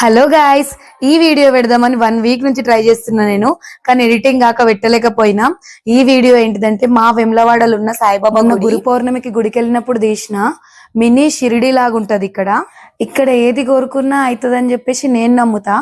Hello guys, ఈ video పెడదామని 1 week నుంచి ట్రై చేస్తున్నా నేను. కానీ ఎడిటింగ్ కాక పెట్టలేకపోయినా. ఈ వీడియో ఏంటిదంటే మా వెమ్లవాడలో ఉన్న సాయిబాబా గురు పౌర్ణమికి గుడికి వెళ్ళినప్పుడు తీసిన మినీ షిరిడి లాగా ఉంటది. ఇక్కడ ఏది కోరుకున్నా అవుతుందని చెప్పేసి నేను నమ్ముతా.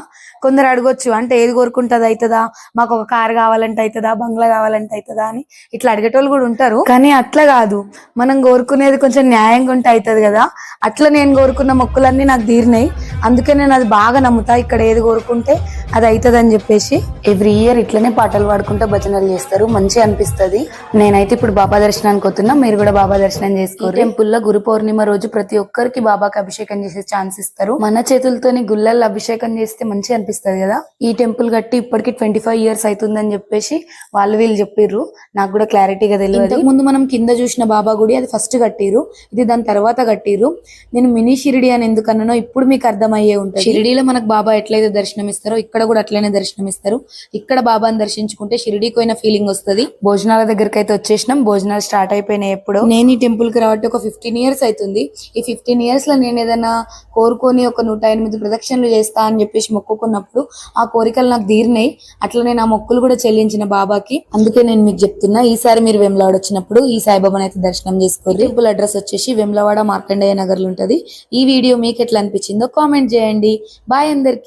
కొందరు అడగొచ్చు, అంటే ఏది కోరుకుంటది అవుతుందా, మాకు ఒక కార్ కావాలంటే అవుతుందా, బంగ్లా కావాలంటే అవుతుందా అని ఇట్లా అడిగేటోళ్ళు కూడా ఉంటారు. కానీ అట్లా కాదు, మనం కోరుకునేది కొంచెం న్యాయంగా ఉంటే అవుతుంది కదా. అట్లా నేను కోరుకున్న మొక్కులన్నీ నాకు తీరినాయి. అందుకే నేను అది బాగా నమ్ముతా, ఇక్కడ ఏది కోరుకుంటే అది అవుతుంది అని చెప్పేసి. ఎవ్రీ ఇయర్ ఇట్లనే పాటలు పాడుకుంటూ భజనలు చేస్తారు, మంచిగా అనిపిస్తుంది. నేనైతే ఇప్పుడు బాబా దర్శనానికి వస్తున్నా, మీరు కూడా బాబా దర్శనం చేసుకోరు. టెంపుల్ లో గురు పౌర్ణిమ రోజు ప్రతి ఒక్కరికి బాబాకి అభిషేకం చేసే ఛాన్స్ ఇస్తారు. మన చేతులతోని గుళ్ళల్లో అభిషేకం చేస్తే మంచిగా అనిపిస్తుంది కదా. ఈ టెంపుల్ కట్టి ఇప్పటికి 25 years అవుతుందని చెప్పేసి వీళ్ళు చెప్పిర్రు. నాకు కూడా క్లారిటీగా తెలియదు. ఇంతకు ముందు మనం కింద చూసిన బాబా గుడి అది ఫస్ట్ కట్టిరు, ఇది దాని తర్వాత కట్టిరు. నేను మినీ షిరిడి అని ఎందుకు అన్నానో ఇప్పుడు మీకు అర్థమయ్యే ఉంటుంది. షిరిడీలో మనకు బాబా ఎట్లయితే దర్శనం ఇస్తారో ఇక్కడ కూడా అట్లనే దర్శనం ఇస్తారు. ఇక్కడ బాబాని దర్శించుకుంటే షిరిడీకి పోయిన ఫీలింగ్ వస్తుంది. భోజనాల దగ్గరికి అయితే వచ్చేసినాం, భోజనాలు స్టార్ట్ అయిపోయినాయి. ఎప్పుడు నేను ఈ టెంపుల్ కి రావట్టి ఒక 15 years అవుతుంది. ఈ 15 years లో నేను ఏదైనా కోరుకొని ఒక 108 ప్రదక్షిణలు చేస్తా అని చెప్పేసి మొక్కుకున్నప్పుడు ఆ కోరికలు నాకు తీరినాయి. అట్లా నేను ఆ మొక్కులు కూడా చెల్లించిన బాబాకి. అందుకే నేను మీకు చెప్తున్నా, ఈసారి మీరు వెమ్లవాడ వచ్చినప్పుడు ఈ సాయిబాబాని అయితే దర్శనం చేసుకోండి. టెంపుల్ అడ్రస్ వచ్చేసి వెమ్లవాడ మార్కండేయ నగర్ లో ఉంటది. ఈ వీడియో మీకు ఎట్లా అనిపించిందో కామెంట్ చేయండి. బాయ్ అందరికి.